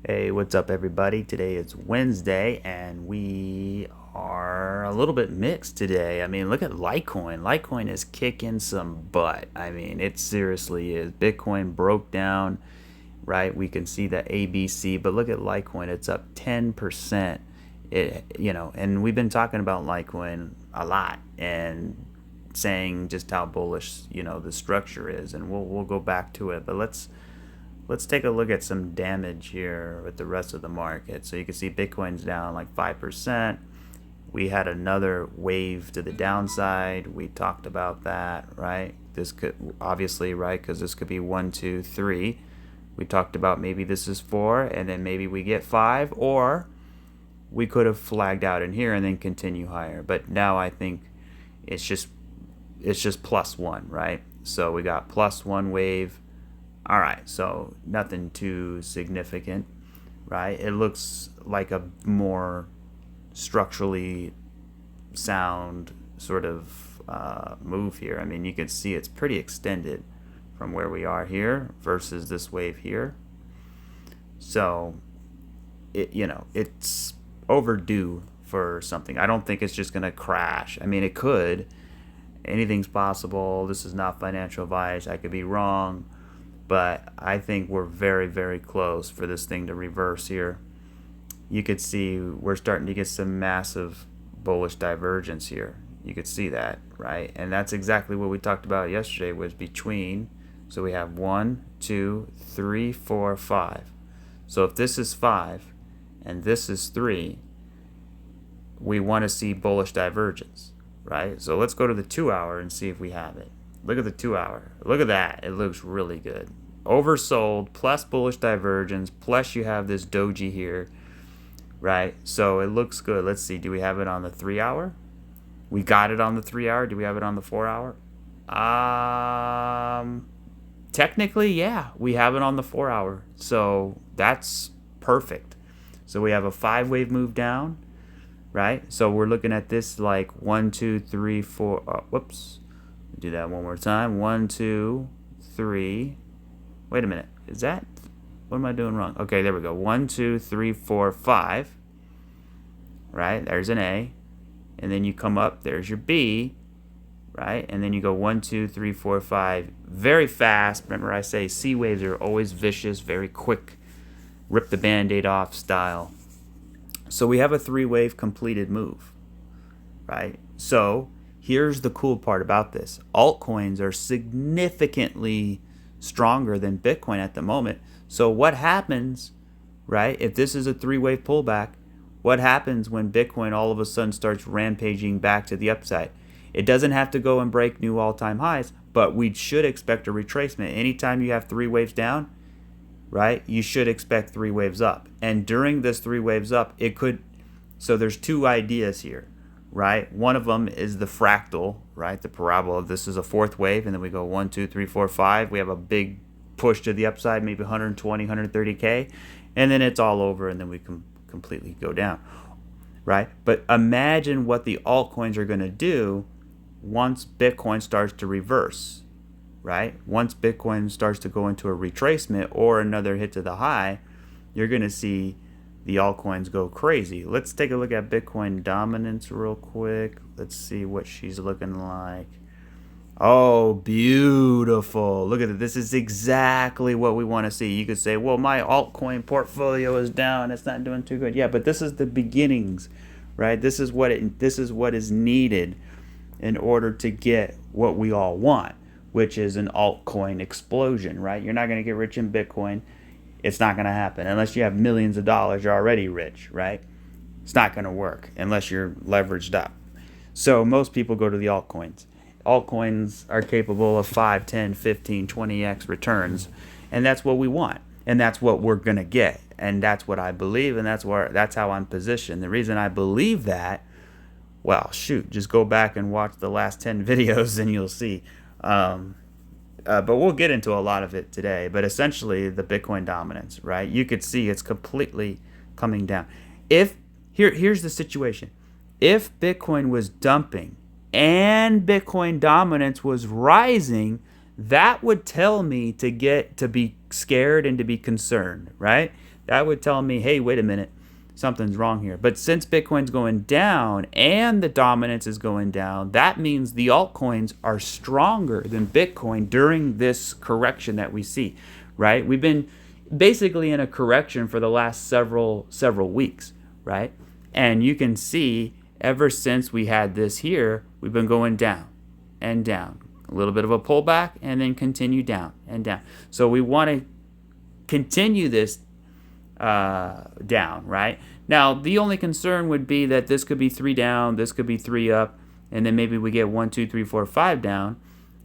Hey, what's up, everybody? Today is Wednesday, and we are a little bit mixed today. I mean, look at Litecoin. Litecoin is kicking some butt. I mean, it seriously is. Bitcoin broke down, right? We can see the ABC, but look at Litecoin. It's up 10%. And we've been talking about Litecoin a lot and saying just how bullish, the structure is, and we'll go back to it. But let's take a look at some damage here with the rest of the market. So you can see Bitcoin's down like 5%. We had another wave to the downside. We talked about that, right? This could obviously, right, because this could be 1, 2, 3. We talked about maybe this is 4, and then maybe we get 5, or we could have flagged out in here and then continue higher. But now I think it's just +1, right? So we got +1 wave. All right, so nothing too significant, right? It looks like a more structurally sound sort of move here. I mean, you can see it's pretty extended from where we are here versus this wave here. So, it's overdue for something. I don't think it's just going to crash. I mean, it could. Anything's possible. This is not financial advice. I could be wrong. But I think we're very, very close for this thing to reverse here. You could see we're starting to get some massive bullish divergence here. You could see that, right? And that's exactly what we talked about yesterday, was between. So we have 1, 2, 3, 4, 5. So if this is 5 and this is 3, we want to see bullish divergence, right? So let's go to the 2-hour and see if we have it. Look at the 2-hour. Look at that. It looks really good. Oversold plus bullish divergence, plus you have this doji here, right? So it looks good. Let's see. Do we have it on the 3-hour? We got it on the 3-hour. Do we have it on the 4-hour? Technically, yeah. We have it on the 4-hour. So that's perfect. So we have a 5-wave move down, right? So we're looking at this like 1, 2, 3, 4. Whoops. Do that one more time. 1, 2, 3. Wait a minute. Is that? What am I doing wrong? Okay, there we go. 1, 2, 3, 4, 5. Right? There's an A. And then you come up. There's your B. Right? And then you go 1, 2, 3, 4, 5. Very fast. Remember, I say C waves are always vicious, very quick. Rip the band-aid off style. So we have a 3-wave completed move. Right? So here's the cool part about this. Altcoins are significantly stronger than Bitcoin at the moment. So what happens, right, if this is a 3-wave pullback, what happens when Bitcoin all of a sudden starts rampaging back to the upside? It doesn't have to go and break new all-time highs, but we should expect a retracement. Anytime you have 3 waves down, right, you should expect 3 waves up. And during this 3 waves up, it could, so there's 2 ideas here. Right? One of them is the fractal, right? The parabola. This is a 4th wave, and then we go 1, 2, 3, 4, 5. We have a big push to the upside, maybe 120, 130K, and then it's all over, and then we can completely go down, right? But imagine what the altcoins are going to do once Bitcoin starts to reverse, right? Once Bitcoin starts to go into a retracement or another hit to the high, you're going to see the altcoins go crazy. Let's take a look at Bitcoin dominance real quick. Let's see what she's looking like. Oh, beautiful. Look at it. This is exactly what we want to see. You could say, well, my altcoin portfolio is down. It's not doing too good. Yeah, but this is the beginnings, right? This is what is needed in order to get what we all want, which is an altcoin explosion, right? You're not going to get rich in Bitcoin. It's not going to happen unless you have millions of dollars. You're already rich, right? It's not going to work unless you're leveraged up. So most people go to the altcoins. Altcoins are capable of 5, 10, 15, 20x returns, and that's what we want, and that's what we're going to get, and that's what I believe, and that's how I'm positioned. The reason I believe that, well, shoot, just go back and watch the last 10 videos and you'll see. But we'll get into a lot of it today. But essentially, the Bitcoin dominance, right? You could see it's completely coming down. Here's the situation. If Bitcoin was dumping and Bitcoin dominance was rising, that would tell me to be scared and to be concerned, right? that would tell me, hey, wait a minute, something's wrong here. But since Bitcoin's going down and the dominance is going down, that means the altcoins are stronger than Bitcoin during this correction that we see, right? We've been basically in a correction for the last several weeks, right? And you can see ever since we had this here, we've been going down and down. A little bit of a pullback and then continue down and down. So we want to continue this down, right? Now, the only concern would be that this could be 3 down, this could be 3 up, and then maybe we get 1, 2, 3, 4, 5 down,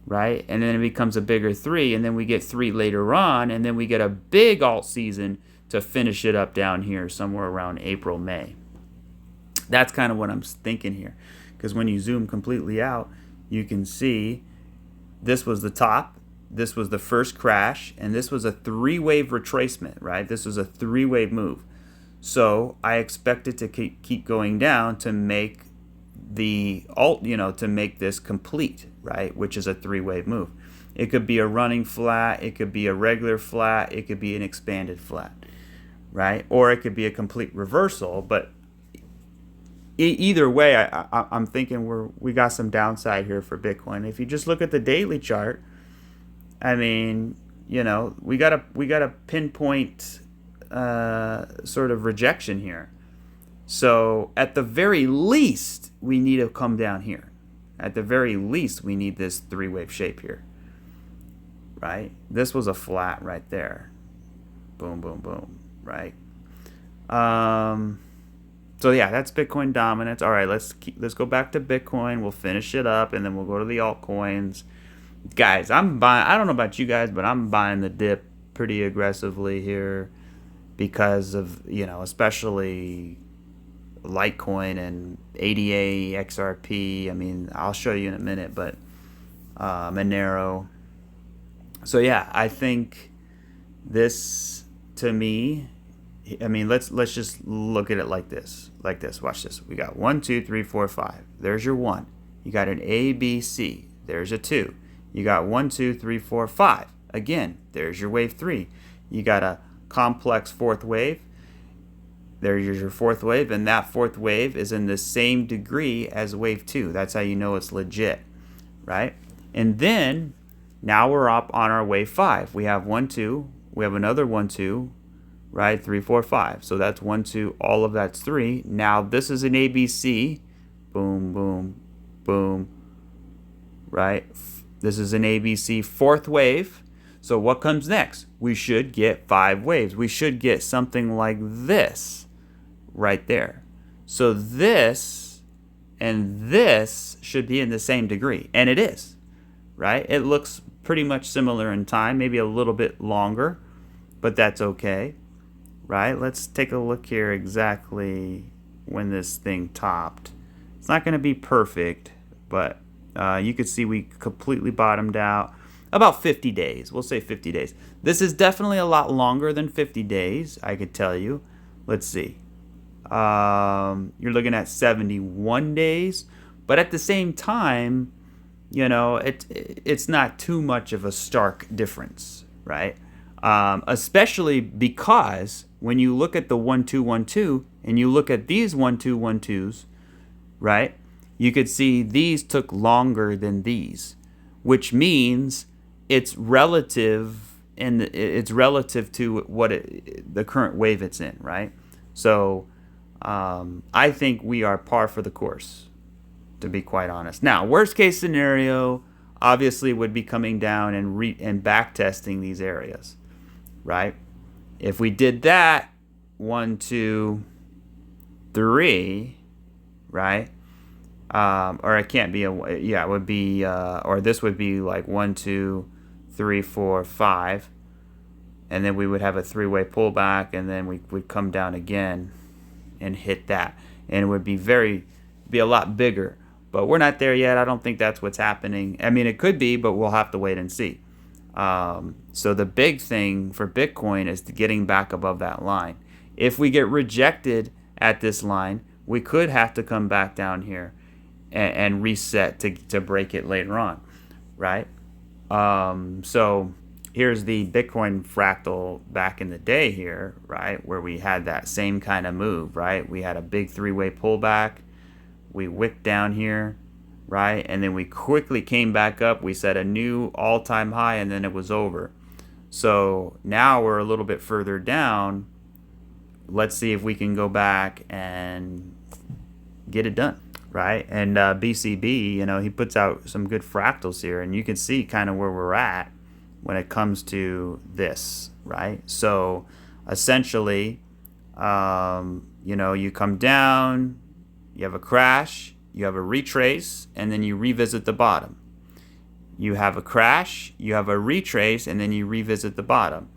right? And then it becomes a bigger 3, and then we get 3 later on, and then we get a big alt season to finish it up down here somewhere around April, May. That's kind of what I'm thinking here, because when you zoom completely out, you can see this was the top, this was the first crash, and this was a 3-wave retracement, right? This was a 3-wave move. So I expect it to keep going down to make the to make this complete, right? Which is a 3-wave move. It could be a running flat, it could be a regular flat, it could be an expanded flat, right? Or it could be a complete reversal. But either way, I'm thinking we got some downside here for Bitcoin. If you just look at the daily chart, I mean, we got a pinpoint sort of rejection here. So at the very least, we need to come down here. At the very least, we need this 3-wave shape here, right? This was a flat right there. Boom, boom, boom, right? So yeah, that's Bitcoin dominance. All right, let's go back to Bitcoin. We'll finish it up, and then we'll go to the altcoins. Guys, I'm buying. I don't know about you guys, but I'm buying the dip pretty aggressively here because of, especially Litecoin and ADA, XRP. I mean, I'll show you in a minute, but Monero. So yeah, I think this, to me, I mean, let's just look at it like this. Watch this. We got 1, 2, 3, 4, 5. There's your 1. You got an A, B, C. There's a 2. You got 1, 2, 3, 4, 5. Again, there's your wave 3. You got a complex 4th wave. There's your 4th wave, and that 4th wave is in the same degree as wave 2. That's how you know it's legit, right? And then now we're up on our wave 5. We have 1, 2. We have another 1, 2. Right, 3, 4, 5. So that's 1, 2. All of that's 3. Now this is an ABC. Boom, boom, boom. Right. This is an ABC 4th wave. So what comes next? We should get 5 waves. We should get something like this right there. So this and this should be in the same degree, and it is. Right. It looks pretty much similar in time, maybe a little bit longer, but that's okay. Right, let's take a look here exactly when this thing topped. It's not going to be perfect, but you could see we completely bottomed out about 50 days. We'll say 50 days. This is definitely a lot longer than 50 days, I could tell you. Let's see. You're looking at 71 days, but at the same time, it's not too much of a stark difference, right? Especially because when you look at the 1, 2, 1, 2, and you look at these 1, 2, 1, 2s, right? You could see these took longer than these, which means it's relative, and it's relative to what the current wave it's in, right? So I think we are par for the course, to be quite honest. Now, worst case scenario obviously would be coming down and back testing these areas, right? If we did that, 1, 2, 3, right? Or it can't be it would be, or this would be like 1, 2, 3, 4, 5, and then we would have a 3-way pullback, and then we would come down again and hit that, and it would be a lot bigger. But we're not there yet. I don't think that's what's happening. I mean, it could be, but we'll have to wait and see. So the big thing for Bitcoin is getting back above that line. If we get rejected at this line, we could have to come back down here and reset to break it later on, right? So here's the Bitcoin fractal back in the day here, right? Where we had that same kind of move, right? We had a big three-way pullback. We wicked down here, right? And then we quickly came back up. We set a new all-time high, and then it was over. So now we're a little bit further down. Let's see if we can go back and get it done, right? And BCB, you know, he puts out some good fractals here, and you can see kind of where we're at when it comes to this, right? So essentially, you know, you come down, you have a crash, you have a retrace, and then you revisit the bottom. You have a crash, you have a retrace, and then you revisit the bottom,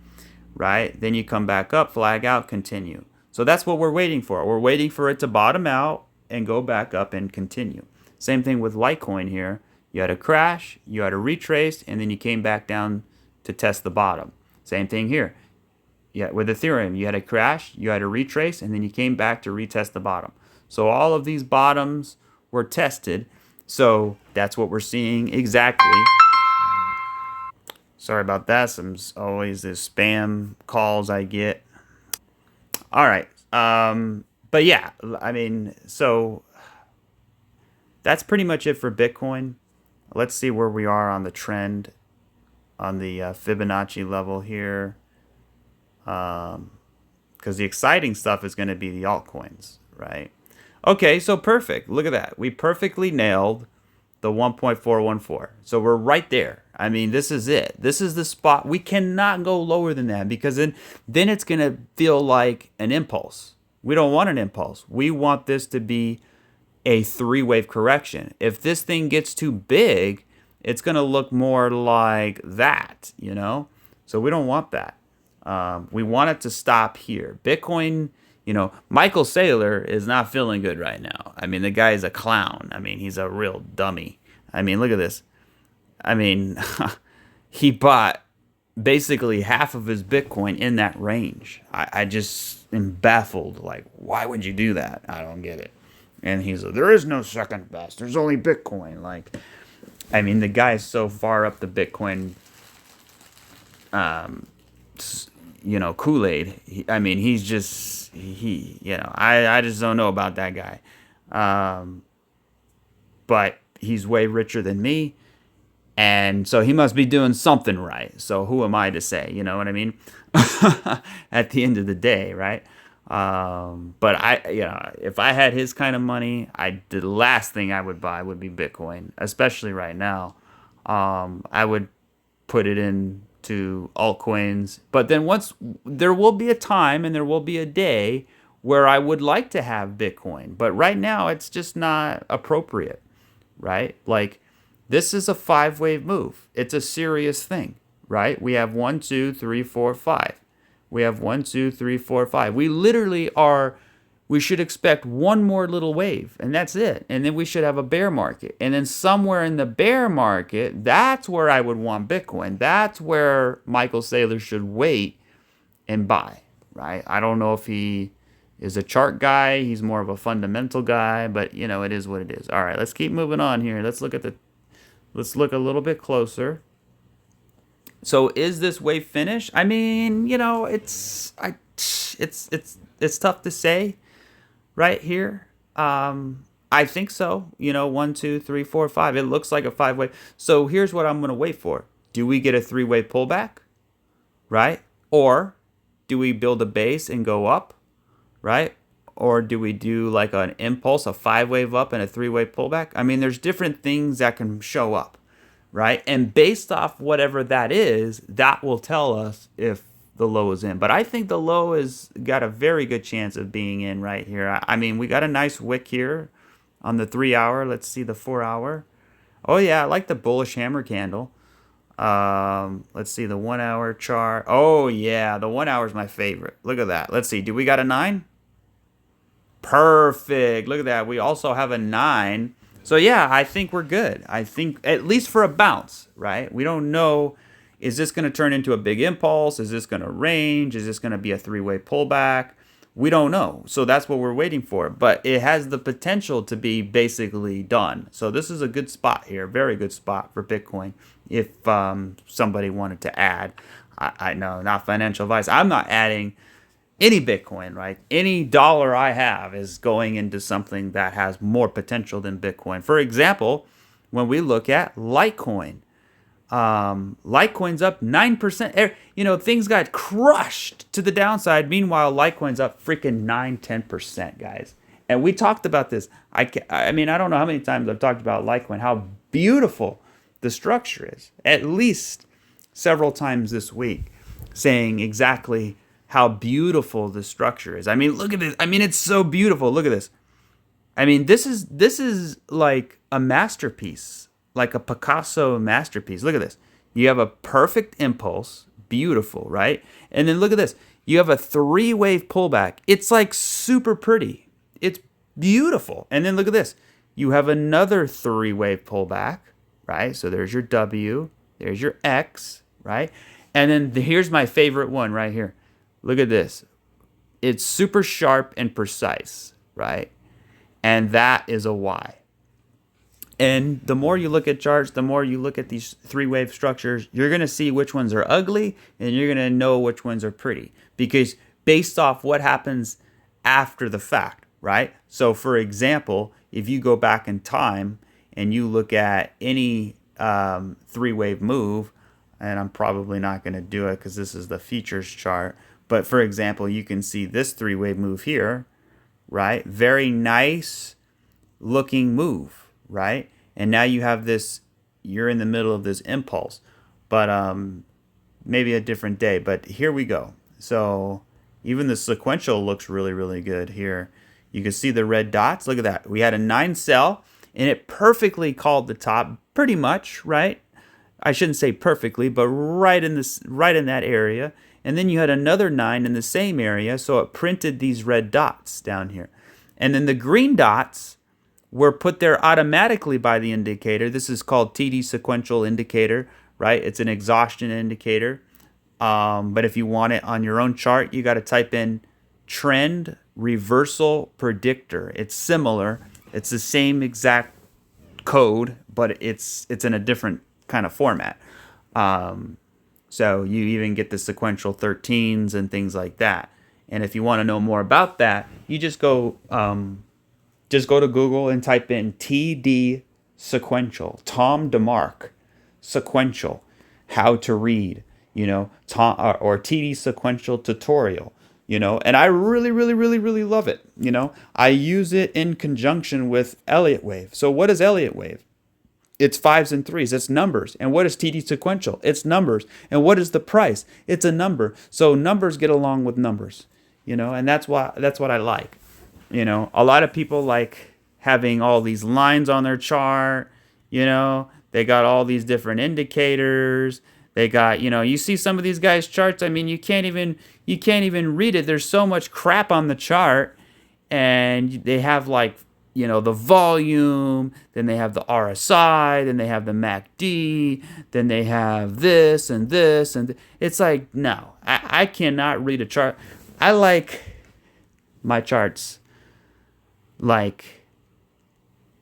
right? Then you come back up, flag out, continue. So that's what we're waiting for. We're waiting for it to bottom out and go back up and continue. Same thing with Litecoin here. You had a crash, you had a retrace, and then you came back down to test the bottom. Same thing here. Yeah, with Ethereum, you had a crash, you had a retrace, and then you came back to retest the bottom. So all of these bottoms were tested. So that's what we're seeing exactly. Sorry about that. Some always this spam calls I get. All right. But yeah, I mean, so that's pretty much it for Bitcoin. Let's see where we are on the trend on the Fibonacci level here. Because the exciting stuff is going to be the altcoins, right? Okay, so perfect. Look at that. We perfectly nailed the 1.414. So we're right there. I mean, this is it. This is the spot. We cannot go lower than that because then it's going to feel like an impulse. We don't want an impulse. We want this to be a three-wave correction. If this thing gets too big, it's going to look more like that, you know? So we don't want that. We want it to stop here. Bitcoin, you know, Michael Saylor is not feeling good right now. I mean, the guy is a clown. I mean, he's a real dummy. I mean, look at this. I mean, he bought basically half of his Bitcoin in that range. I just am baffled. Like, why would you do that? I don't get it. And he's like, there is no second best. There's only Bitcoin. Like, I mean, the guy is so far up the Bitcoin, you know, Kool-Aid. I mean, he's just, you know, I just don't know about that guy. But he's way richer than me. And so he must be doing something right. So who am I to say? You know what I mean? At the end of the day, right? But you know, if I had his kind of money, the last thing I would buy would be Bitcoin, especially right now. I would put it into altcoins. But then there will be a time and there will be a day where I would like to have Bitcoin. But right now, it's just not appropriate, right? Like, this is a 5-wave move. It's a serious thing, right? We have 1, 2, 3, 4, 5. We have 1, 2, 3, 4, 5. We literally we should expect one more little wave, and that's it. And then we should have a bear market. And then somewhere in the bear market, that's where I would want Bitcoin. That's where Michael Saylor should wait and buy, right? I don't know if he is a chart guy. He's more of a fundamental guy, but, you know, it is what it is. All right, let's keep moving on here. Let's look a little bit closer. So is this wave finished? I mean, you know, it's tough to say right here. I think so. You know, 1, 2, 3, 4, 5. It looks like a 5-wave. So here's what I'm going to wait for. Do we get a 3-wave pullback? Right? Or do we build a base and go up? Right? Or do we do like an impulse, a 5-wave up and a 3-wave pullback? I mean, there's different things that can show up, right? And based off whatever that is, that will tell us if the low is in. But I think the low has got a very good chance of being in right here. I mean, we got a nice wick here on the 3-hour. Let's see the 4-hour. Oh, yeah, I like the bullish hammer candle. Let's see the 1-hour chart. Oh, yeah, the 1-hour is my favorite. Look at that. Let's see. Do we got a 9? Perfect. Look at that. We also have a 9. So, yeah, I think we're good. I think at least for a bounce, right? We don't know. Is this going to turn into a big impulse? Is this going to range? Is this going to be a 3-wave pullback? We don't know. So that's what we're waiting for. But it has the potential to be basically done. So this is a good spot here. Very good spot for Bitcoin. if somebody wanted to add. I know, not financial advice. I'm not adding any Bitcoin, right? Any dollar I have is going into something that has more potential than Bitcoin. For example, when we look at Litecoin, Litecoin's up 9%. You know, things got crushed to the downside. Meanwhile, Litecoin's up freaking 9-10%, guys. And we talked about this. I mean, I don't know how many times I've talked about Litecoin, how beautiful the structure is. At least several times this week, saying exactly how beautiful the structure is. I mean, look at this. I mean, it's so beautiful. Look at this. I mean, this is like a masterpiece, like a Picasso masterpiece. Look at this. You have a perfect impulse, beautiful, right? And then look at this. You have a 3-wave pullback. It's like super pretty. It's beautiful. And then look at this. You have another 3-wave pullback, right? So there's your W, there's your X, right? And then here's my favorite one right here. Look at this. It's super sharp and precise, right? And that is a Y. And the more you look at charts, the more you look at these 3-wave structures, you're going to see which ones are ugly and you're going to know which ones are pretty. Because based off what happens after the fact, right? So for example, if you go back in time and you look at any 3-wave move, and I'm probably not going to do it because this is the features chart. But for example, you can see this 3-wave move here, right? Very nice looking move, right? And now you have this, you're in the middle of this impulse, but maybe a different day. But here we go. So even the sequential looks really, really good here. You can see the red dots. Look at that. We had a 9 sell and it perfectly called the top pretty much, right? I shouldn't say perfectly, but right in that area. And then you had another 9 in the same area, so it printed these red dots down here. And then the green dots were put there automatically by the indicator. This is called TD sequential indicator, right? It's an exhaustion indicator. But if you want it on your own chart, you got to type in trend reversal predictor. It's similar. It's the same exact code, but it's in a different kind of format. So you even get the sequential 13s and things like that. And if you want to know more about that, you just go to Google and type in TD sequential, Tom DeMark sequential, how to read, you know, or TD sequential tutorial, you know, and I really, really, really, really love it. You know, I use it in conjunction with Elliott Wave. So what is Elliott Wave? It's 5s and 3s. It's numbers. And what is TD sequential? It's numbers. And what is the price? It's a number. So numbers get along with numbers, you know, and that's what I like. You know, a lot of people like having all these lines on their chart, you know, they got all these different indicators. They got, you know, you see some of these guys' charts. I mean, you can't even read it. There's so much crap on the chart, and they have like, you know, the volume, then they have the RSI, then they have the MACD, then they have this and this. And it's like, no, I cannot read a chart. I like my charts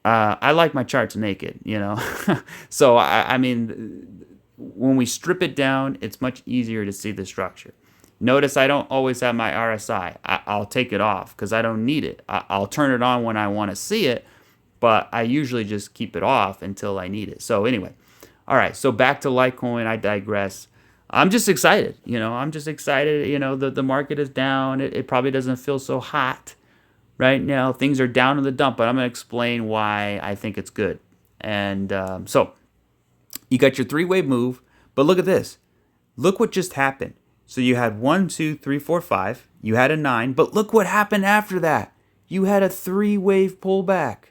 I like my charts naked, you know. So, I mean, when we strip it down, it's much easier to see the structure. Notice I don't always have my RSI. I'll take it off because I don't need it. I'll turn it on when I want to see it, but I usually just keep it off until I need it. So anyway, all right, so back to Litecoin. I digress. I'm just excited. You know, I'm just excited. You know, the market is down. It probably doesn't feel so hot right now. Things are down in the dump, but I'm going to explain why I think it's good. And so you got your 3-wave move, but look at this. Look what just happened. So you had 1, 2, 3, 4, 5. You had a 9, but look what happened after that. You had a 3-wave pullback.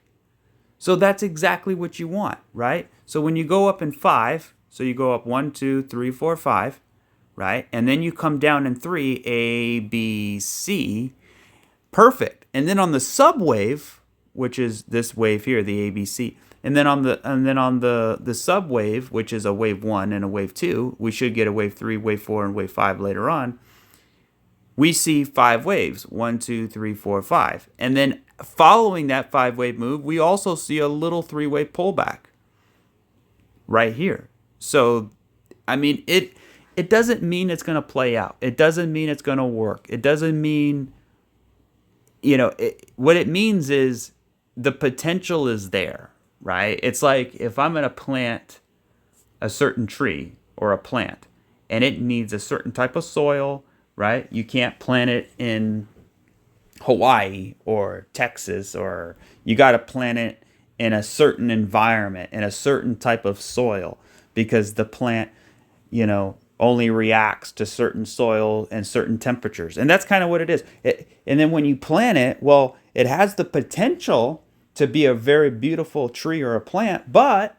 So that's exactly what you want, right? So when you go up in 5, so you go up 1, 2, 3, 4, 5, right? And then you come down in 3, A, B, C. Perfect. And then on the subwave, which is this wave here, the ABC, and then on the subwave, which is a wave 1 and a wave 2, we should get a wave 3, wave 4, and wave 5 later on. We see 5 waves, 1, 2, 3, 4, 5. And then following that 5-wave move, we also see a little 3-wave pullback right here. So, I mean, it doesn't mean it's going to play out. It doesn't mean it's going to work. It doesn't mean, what it means is the potential is there, right? It's like if I'm going to plant a certain tree or a plant and it needs a certain type of soil, right? You can't plant it in Hawaii or Texas, or you got to plant it in a certain environment, in a certain type of soil, because the plant, only reacts to certain soil and certain temperatures. And that's kind of what it is. And then when you plant it, well, it has the potential to be a very beautiful tree or a plant, but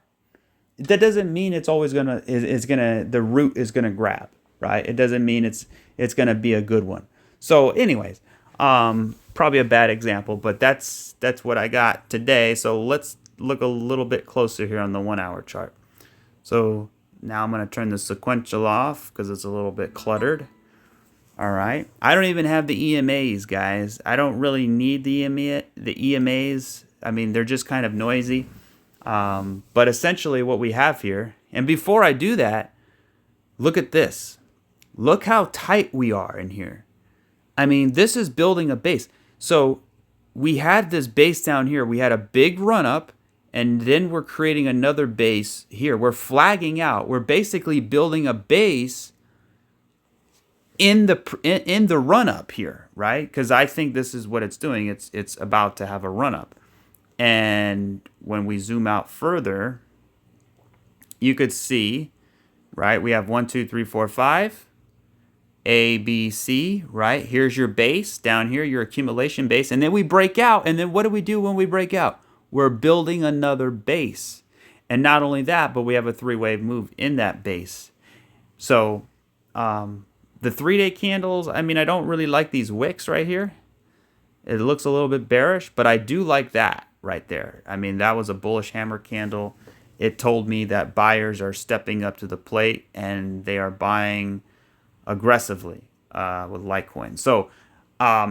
that doesn't mean it's always the root is gonna grab, right? It doesn't mean it's gonna be a good one. So, anyways, probably a bad example, but that's what I got today. So let's look a little bit closer here on the 1 hour chart. So now I'm gonna turn the sequential off because it's a little bit cluttered. All right, I don't even have the EMAs, guys. I don't really need the EMAs. I mean, they're just kind of noisy. But essentially what we have here, and before I do that, look at this. Look how tight we are in here. I mean, this is building a base. So we had this base down here. We had a big run up, and then we're creating another base here. We're flagging out. We're basically building a base in the run up here, right? Because I think this is what it's doing. It's about to have a run up. And when we zoom out further, you could see, right? We have 1, 2, 3, 4, 5, A, B, C, right? Here's your base down here, your accumulation base. And then we break out. And then what do we do when we break out? We're building another base. And not only that, but we have a 3-wave move in that base. So the 3-day candles, I mean, I don't really like these wicks right here. It looks a little bit bearish, but I do like that right there. I mean, that was a bullish hammer candle. It told me that buyers are stepping up to the plate and they are buying aggressively with Litecoin. So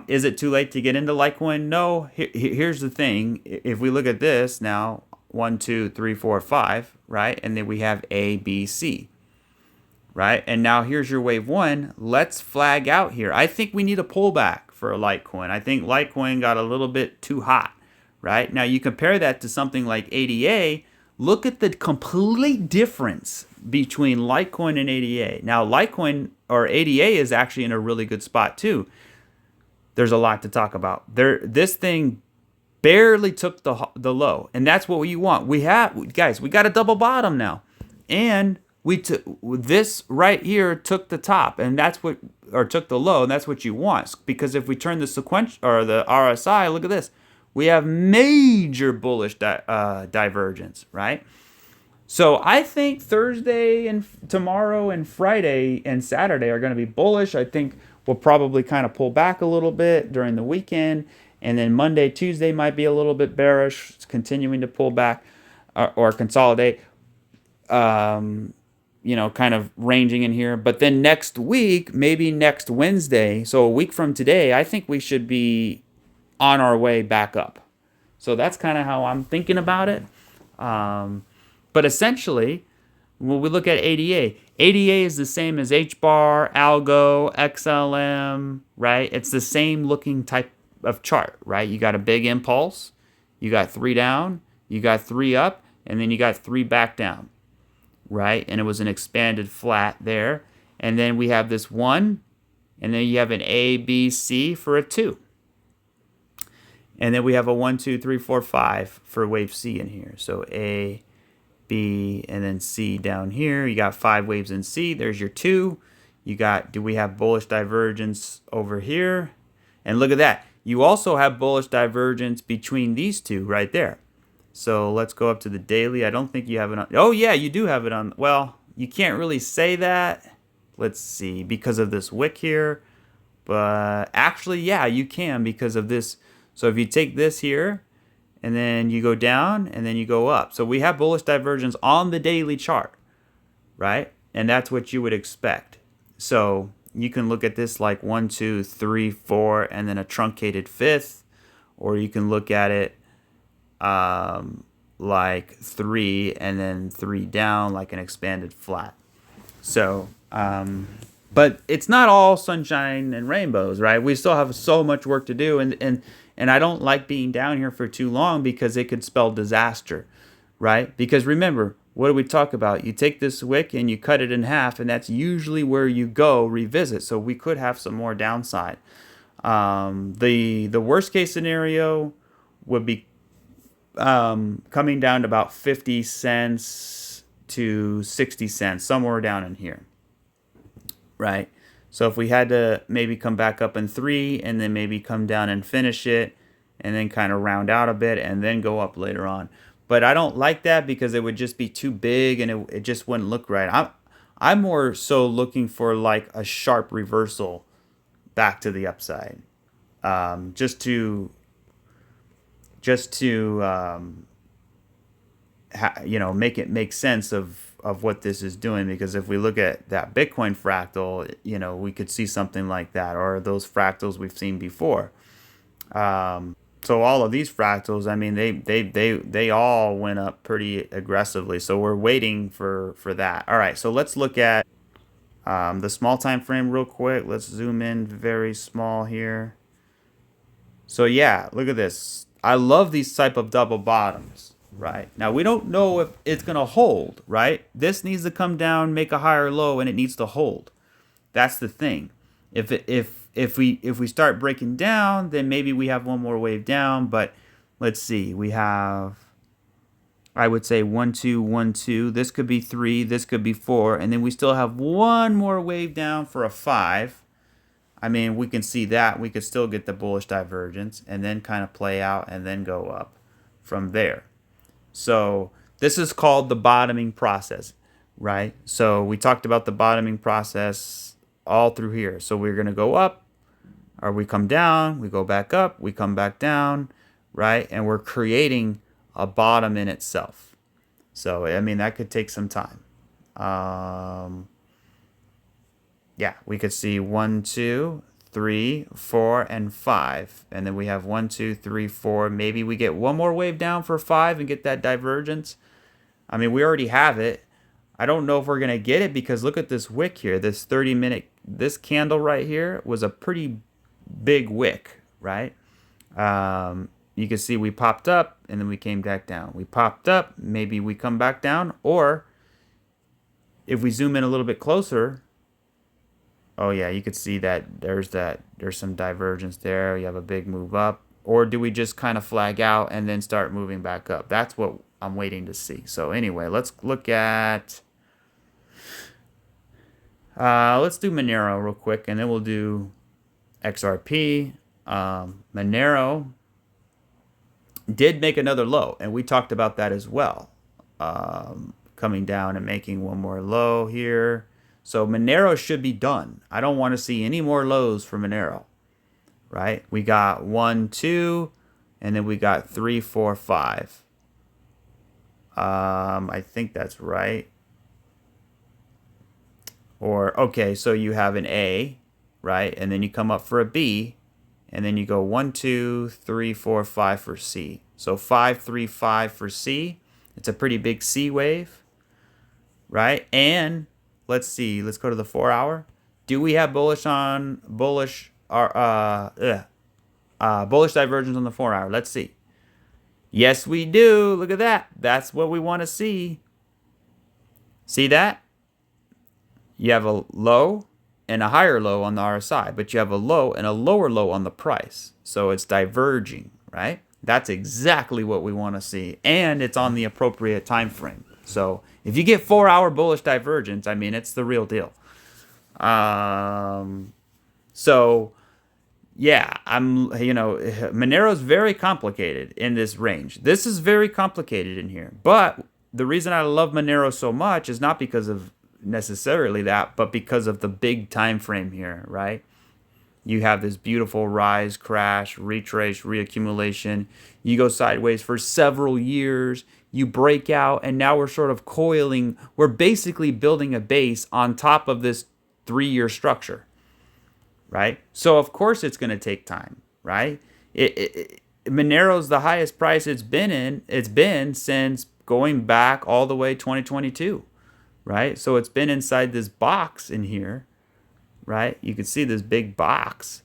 is it too late to get into Litecoin? No. Here's the thing. If we look at this now, 1, 2, 3, 4, 5, right? And then we have A, B, C, right? And now here's your wave 1. Let's flag out here. I think we need a pullback for a Litecoin. I think Litecoin got a little bit too hot, right? Now you compare that to something like ADA. Look at the complete difference between Litecoin and ADA. Now Litecoin or ADA is actually in a really good spot too. There's a lot to talk about. This thing barely took the low, and that's what you want. We got a double bottom now, and this right here took the top, and took the low, and that's what you want. Because if we turn the sequential or the RSI, look at this. We have major bullish divergence, right? So I think Thursday and tomorrow and Friday and Saturday are going to be bullish. I think we'll probably kind of pull back a little bit during the weekend. And then Monday, Tuesday might be a little bit bearish, continuing to pull back or consolidate, kind of ranging in here. But then next week, maybe next Wednesday, so a week from today, I think we should be on our way back up. So that's kind of how I'm thinking about it. But essentially, when we look at ADA, ADA is the same as HBAR, ALGO, XLM, right? It's the same looking type of chart, right? You got a big impulse, you got 3 down, you got 3 up, and then you got 3 back down, right? And it was an expanded flat there. And then we have this 1, and then you have an A, B, C for a 2. And then we have a 1, 2, 3, 4, 5 for wave C in here. So A, B, and then C down here. You got 5 waves in C. There's your 2. Do we have bullish divergence over here? And look at that. You also have bullish divergence between these two right there. So let's go up to the daily. I don't think you have it on. Oh, yeah, you do have it on. Well, you can't really say that. Let's see, because of this wick here. But actually, yeah, you can because of this. So if you take this here, and then you go down, and then you go up. So we have bullish divergence on the daily chart, right? And that's what you would expect. So you can look at this like 1, 2, 3, 4, and then a truncated 5th. Or you can look at it like 3 and then 3 down like an expanded flat. So, but it's not all sunshine and rainbows, right? We still have so much work to do, and I don't like being down here for too long because it could spell disaster, right? Because remember, what do we talk about? You take this wick and you cut it in half, and that's usually where you go revisit. So we could have some more downside. The worst case scenario would be coming down to about 50 cents to 60 cents, somewhere down in here, right? So if we had to maybe come back up in 3 and then maybe come down and finish it and then kind of round out a bit and then go up later on. But I don't like that because it would just be too big and it just wouldn't look right. I'm more so looking for like a sharp reversal back to the upside, just to make it make sense of what this is doing. Because if we look at that Bitcoin fractal, we could see something like that, or those fractals we've seen before. So all of these fractals, I mean, they all went up pretty aggressively. So we're waiting for that. All right, so let's look at the small time frame real quick. Let's zoom in very small here. So yeah, look at this. I love these type of double bottoms, right? Now we don't know if it's gonna hold, right? This needs to come down, make a higher low, and it needs to hold. That's the thing. If we start breaking down, then maybe we have one more wave down. But let's see, we have, I would say 1 2 1 2. This could be 3, this could be 4, and then we still have one more wave down for a 5. I mean, we can see that we could still get the bullish divergence and then kind of play out and then go up from there. So this is called the bottoming process, right? So we talked about the bottoming process all through here. So we're going to go up, or we come down, we go back up, we come back down, right? And we're creating a bottom in itself. So, I mean, that could take some time. Yeah, we could see 1 2 3 4 and 5, and then we have 1 2 3 4. Maybe we get one more wave down for 5 and get that divergence. I mean, we already have it. I don't know if we're gonna get it because look at this wick here. This 30-minute, this candle right here was a pretty big wick, right? You can see we popped up and then we came back down. We popped up, maybe we come back down, or if we zoom in a little bit closer. Oh yeah, you could see that there's some divergence there. You have a big move up. Or do we just kind of flag out and then start moving back up? That's what I'm waiting to see. So anyway, let's look at, let's do Monero real quick, and then we'll do XRP. Monero did make another low, and we talked about that as well. Coming down and making one more low here. So Monero should be done. I don't want to see any more lows for Monero, right? We got 1 2, and then we got 3 4 5. I think that's right. Or okay, so you have an A, right? And then you come up for a B, and then you go 1 2 3 4 5 for C. So 5 3 5 for C. It's a pretty big C wave, right? And let's see. Let's go to the 4-hour. Do we have bullish bullish divergence on the 4-hour? Let's see. Yes, we do. Look at that. That's what we want to see. See that? You have a low and a higher low on the RSI, but you have a low and a lower low on the price. So it's diverging, right? That's exactly what we want to see. And it's on the appropriate time frame. So if you get 4-hour bullish divergence, I mean, it's the real deal. So yeah, Monero's very complicated in this range. This is very complicated in here. But the reason I love Monero so much is not because of necessarily that, but because of the big time frame here, right? You have this beautiful rise, crash, retrace, reaccumulation. You go sideways for several years. You break out, and now we're sort of coiling. We're basically building a base on top of this 3-year structure, right? So of course it's going to take time, right? Monero's the highest price it's been since going back all the way 2022, right? So it's been inside this box in here, right? You can see this big box,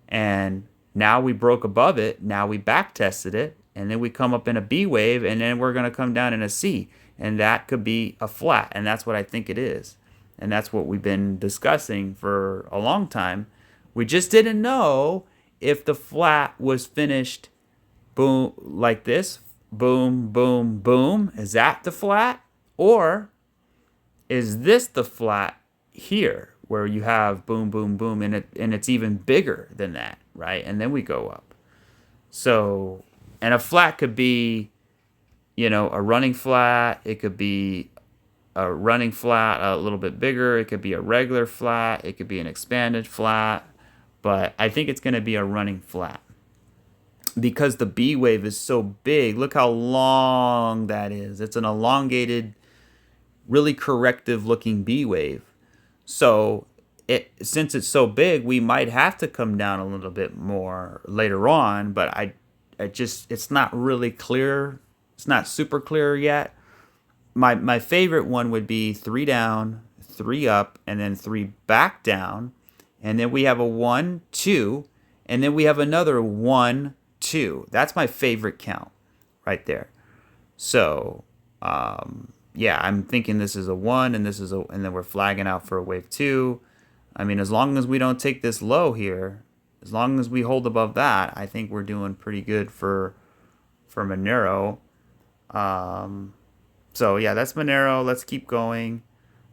and now we broke above it. Now we back tested it, and then we come up in a B wave, and then we're going to come down in a C, and that could be a flat, and that's what I think it is. And that's what we've been discussing for a long time. We just didn't know if the flat was finished boom like this, boom, boom, boom. Is that the flat? Or is this the flat here where you have boom, boom, boom, and it's even bigger than that, right? And then we go up. So, and a flat could be, a running flat. It could be a running flat a little bit bigger. It could be a regular flat. It could be an expanded flat. But I think it's going to be a running flat because the B wave is so big. Look how long that is. It's an elongated, really corrective looking B wave. So since it's so big, we might have to come down a little bit more later on, but it's not really clear. It's not super clear yet. My favorite one would be 3 down, 3 up, and then 3 back down. And then we have a 1, 2, and then we have another 1, 2. That's my favorite count right there. So, yeah, I'm thinking this is a 1, and and then we're flagging out for a wave 2. I mean, as long as we don't take this low here, as long as we hold above that, I think we're doing pretty good for Monero. So yeah, that's Monero. Let's keep going.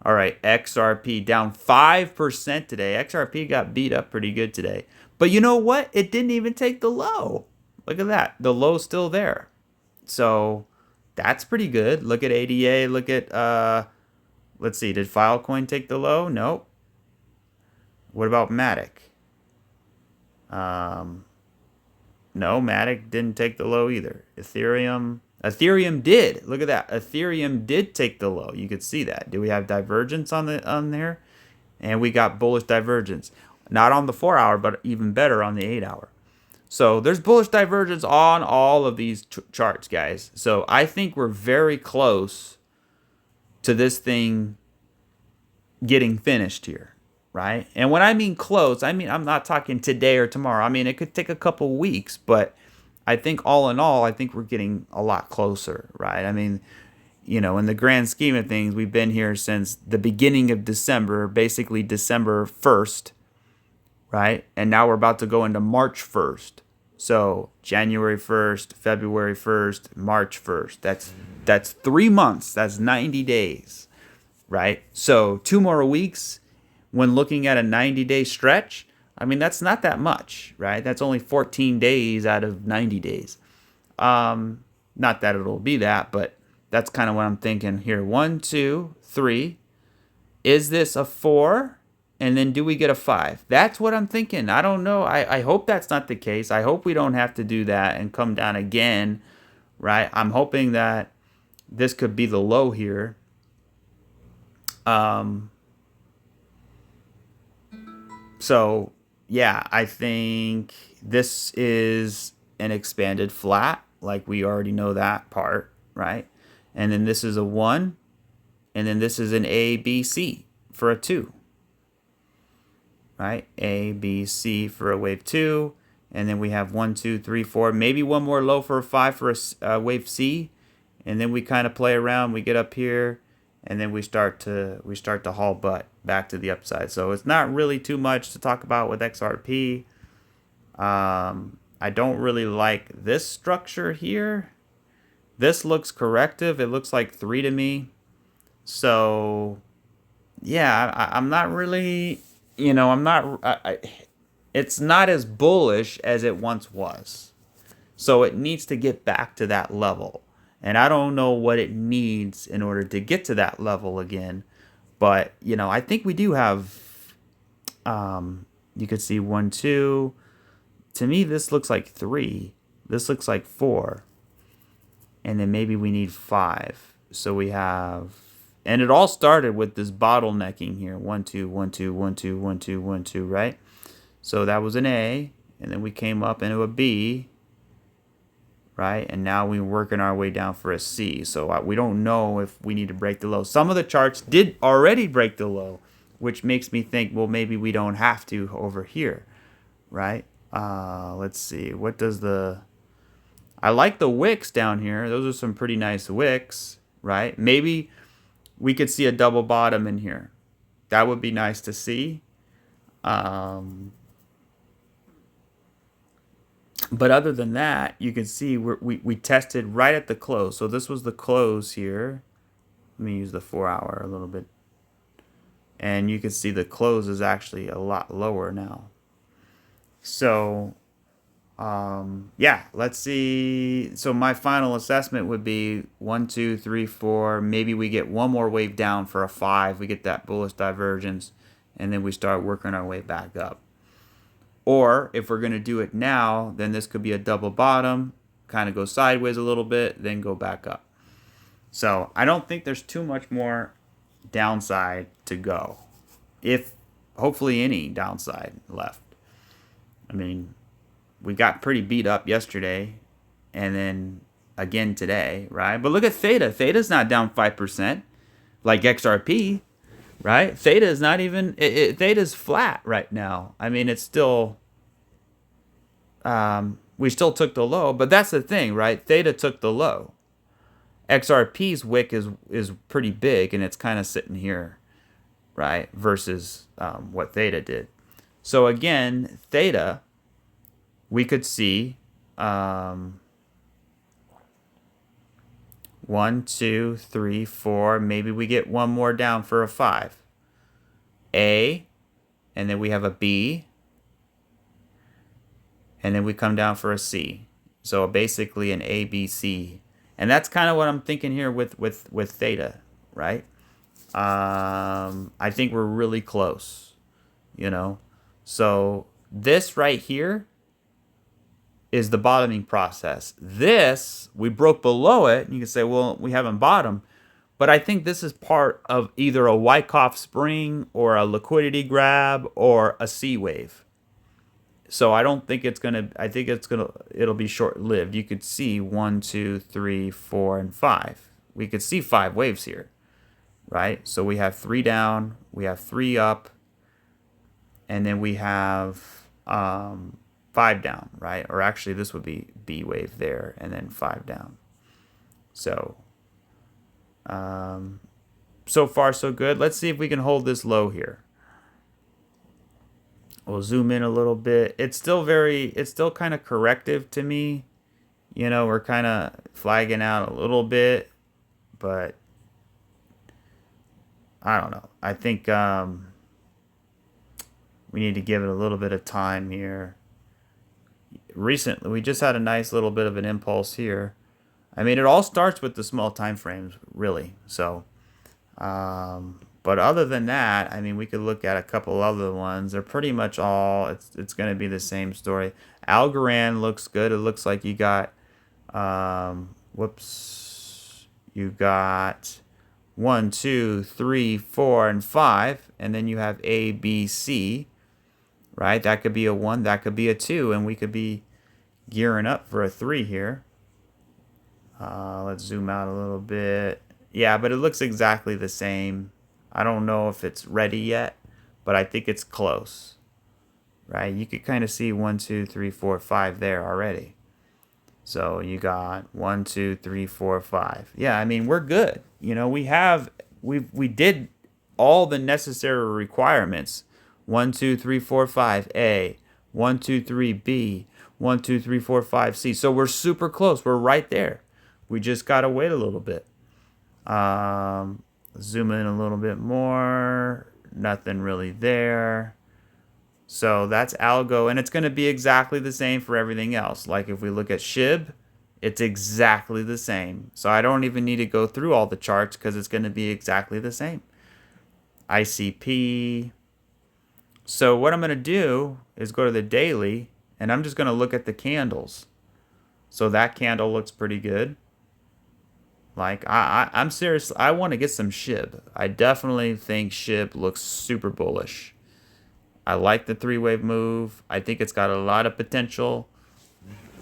All right, XRP down 5% today. XRP got beat up pretty good today. But you know what? It didn't even take the low. Look at that. The low's still there. So that's pretty good. Look at ADA. Look at, let's see. Did Filecoin take the low? Nope. What about Matic? No, Matic didn't take the low either. Ethereum did. Look at that. Ethereum did take the low. You could see that. Do we have divergence on there? And we got bullish divergence. Not on the 4-hour, but even better on the 8-hour. So there's bullish divergence on all of these charts, guys. So I think we're very close to this thing getting finished here, right? And when I mean close, I mean I'm not talking today or tomorrow. I mean it could take a couple weeks, but I think all in all, I think we're getting a lot closer, right? I mean, in the grand scheme of things, we've been here since the beginning of December, basically December 1st, right? And now we're about to go into March 1st. So January 1st, February 1st, March 1st. That's 3 months. That's 90 days, right? So 2 more weeks when looking at a 90-day stretch. I mean, that's not that much, right? That's only 14 days out of 90 days. Not that it'll be that, but that's kind of what I'm thinking here. 1, 2, 3. Is this a 4? And then do we get a 5? That's what I'm thinking. I don't know. I hope that's not the case. I hope we don't have to do that and come down again, right? I'm hoping that this could be the low here. So yeah, I think this is an expanded flat, like we already know that part, right? And then this is a 1, and then this is an A, B, C for a 2, right? A, B, C for a wave 2, and then we have 1, 2, 3, 4, maybe one more low for a 5 for a wave C, and then we kind of play around. We get up here, and then we start to haul butt back to the upside. So it's not really too much to talk about with XRP. I don't really like this structure here. This looks corrective. It looks like 3 to me. So yeah, I'm not really, it's not as bullish as it once was. So it needs to get back to that level. And I don't know what it needs in order to get to that level again. But, I think we do have, you could see 1, 2. To me, this looks like 3. This looks like 4. And then maybe we need 5. So we have, and it all started with this bottlenecking here. 1, 2, 1, 2, 1, 2, 1, 2, 1, 2, right? So that was an A. And then we came up into a B. right? And now we're working our way down for a C. So we don't know if we need to break the low. Some of the charts did already break the low, which makes me think, well, maybe we don't have to over here, right? Let's see. What does the... I like the wicks down here. Those are some pretty nice wicks, right? Maybe we could see a double bottom in here. That would be nice to see. But other than that, you can see we tested right at the close. So this was the close here. Let me use the 4 hour a little bit. And you can see the close is actually a lot lower now. So, yeah, let's see. So my final assessment would be 1, 2, 3, 4. Maybe we get one more wave down for a 5. We get that bullish divergence. And then we start working our way back up. Or if we're going to do it now, then this could be a double bottom, kind of go sideways a little bit, then go back up. So I don't think there's too much more downside to go. If hopefully any downside left. I mean, we got pretty beat up yesterday and then again today, right? But look at Theta. Theta's not down 5% like XRP. Right? Theta is not even... Theta's flat right now. I mean, it's still... we still took the low, but that's the thing, right? Theta took the low. XRP's wick is pretty big, and it's kind of sitting here, right? Versus what Theta did. So again, Theta, we could see... 1, 2, 3, 4. Maybe we get one more down for a 5. A, and then we have a B, and then we come down for a C. So basically an A, B, C. And that's kind of what I'm thinking here with Theta, right? I think we're really close, you know. So this right here is the bottoming process. This, we broke below it. And you can say, well, we haven't bottomed. But I think this is part of either a Wyckoff spring or a liquidity grab or a C wave. So I don't think it's going to, I think it'll be short-lived. You could see 1, 2, 3, 4, and 5. We could see 5 waves here, right? So we have 3 down, we have 3 up, and then we have 5 down, right? Or actually, this would be B wave there, and then 5 down. So, so far so good. Let's see if we can hold this low here. We'll zoom in a little bit. It's still kind of corrective to me. You know, we're kind of flagging out a little bit, but I don't know. I think we need to give it a little bit of time here. Recently, we just had a nice little bit of an impulse here. I mean, it all starts with the small time frames, really. So, but other than that, I mean, we could look at a couple other ones. They're pretty much all, it's going to be the same story. Algorand looks good. It looks like you got, you got 1, 2, 3, 4, and 5, and then you have A, B, C, right? That could be a 1, that could be a 2, and we could be gearing up for a 3 here. Let's zoom out a little bit. Yeah, but it looks exactly the same. I don't know if it's ready yet, but I think it's close, right? You could kind of see 1, 2, 3, 4, 5 there already. So you got 1, 2, 3, 4, 5. Yeah, I mean, we're good. You know, we did all the necessary requirements. 1, 2, 3, 4, 5 A, 1, 2, 3 B, 1, 2, 3, 4, 5 C. So we're super close. We're right there. We just gotta wait a little bit. Zoom in a little bit more. Nothing really there. So that's ALGO, and it's going to be exactly the same for everything else. Like if we look at SHIB, it's exactly the same. So I don't even need to go through all the charts because it's going to be exactly the same. ICP. So what I'm going to do is go to the daily, and I'm just going to look at the candles. So that candle looks pretty good. Like, I'm serious. I want to get some SHIB. I definitely think SHIB looks super bullish. I like the 3-wave move. I think it's got a lot of potential,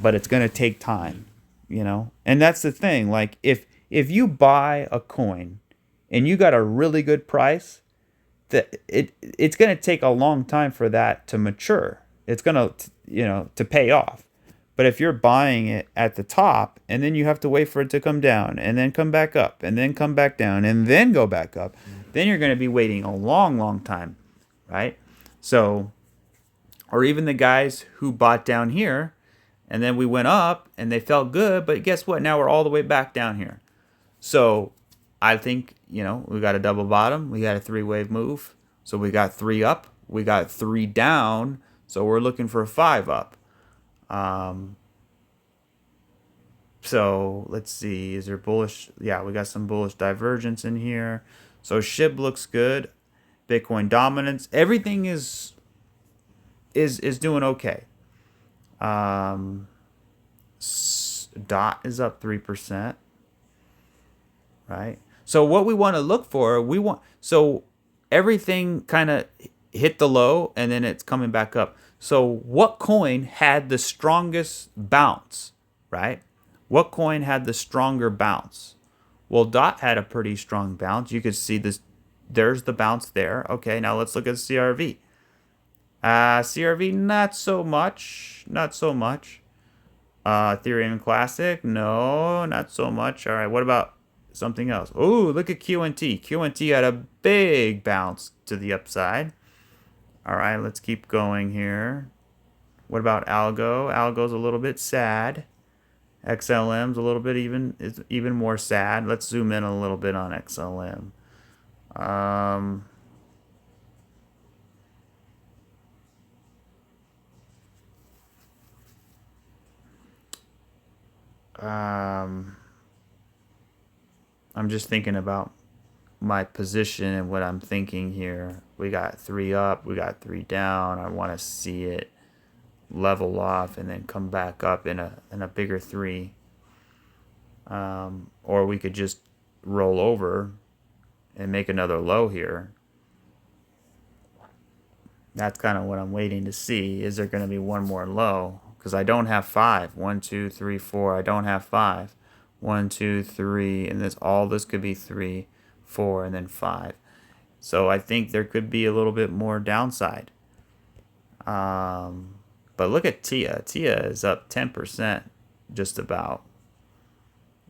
but it's going to take time. you know. And that's the thing. Like if you buy a coin and you got a really good price, that it's going to take a long time for that to mature. It's going to, you know, to pay off. But if you're buying it at the top and then you have to wait for it to come down and then come back up and then come back down and then go back up, then you're going to be waiting a long, long time, right? So, or even the guys who bought down here and then we went up and they felt good, but guess what? Now we're all the way back down here. So I think, you know, we got a double bottom, we got a 3-wave move. So we got 3 up, we got 3 down. So we're looking for a 5 up. So let's see, is there bullish? Yeah, we got some bullish divergence in here. So SHIB looks good. Bitcoin dominance, everything is doing okay. DOT is up 3%, right? So what we want to look for, so everything kind of hit the low and then it's coming back up. So what coin had the strongest bounce, right? What coin had the stronger bounce? Well, DOT had a pretty strong bounce. You could see this. There's the bounce there. Okay, now let's look at CRV. CRV, not so much. Not so much. Ethereum Classic, no, not so much. All right, what about something else? Oh, look at QNT. QNT had a big bounce to the upside. All right, let's keep going here. What about Algo? Algo's a little bit sad. XLM's a little bit even more sad. Let's zoom in a little bit on XLM. I'm just thinking about my position and what I'm thinking here. We got 3 up, we got 3 down. I want to see it level off and then come back up in a bigger 3. Or we could just roll over and make another low here. That's kind of what I'm waiting to see. Is there going to be one more low? Because I don't have 5. 1, 2, 3, 4. I don't have 5. 1, 2, 3, and this could be 3, 4, and then 5. So I think there could be a little bit more downside. But look at THEA. THEA is up 10%, just about.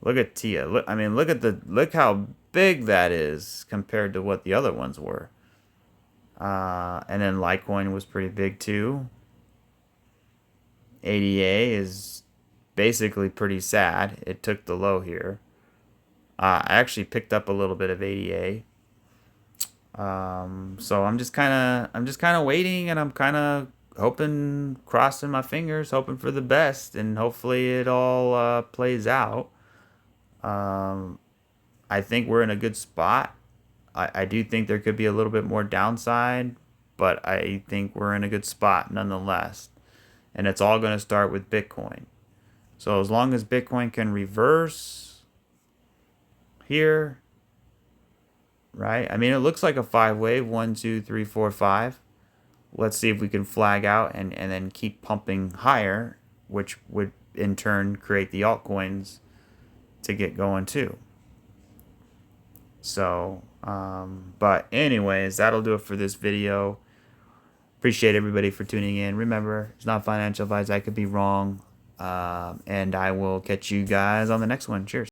Look at THEA. Look, I mean, look how big that is compared to what the other ones were. And then Litecoin was pretty big too. ADA is basically pretty sad. It took the low here. I actually picked up a little bit of ADA. So I'm just kind of waiting, and I'm kind of hoping, crossing my fingers, hoping for the best, and hopefully it all plays out. I think we're in a good spot. I do think there could be a little bit more downside, but I think we're in a good spot nonetheless. And it's all going to start with Bitcoin. So as long as Bitcoin can reverse here, right? I mean, it looks like a 5-wave, 1, 2, 3, 4, 5. Let's see if we can flag out and then keep pumping higher, which would in turn create the altcoins to get going too. So, but anyways, that'll do it for this video. Appreciate everybody for tuning in. Remember, it's not financial advice. I could be wrong. And I will catch you guys on the next one. Cheers.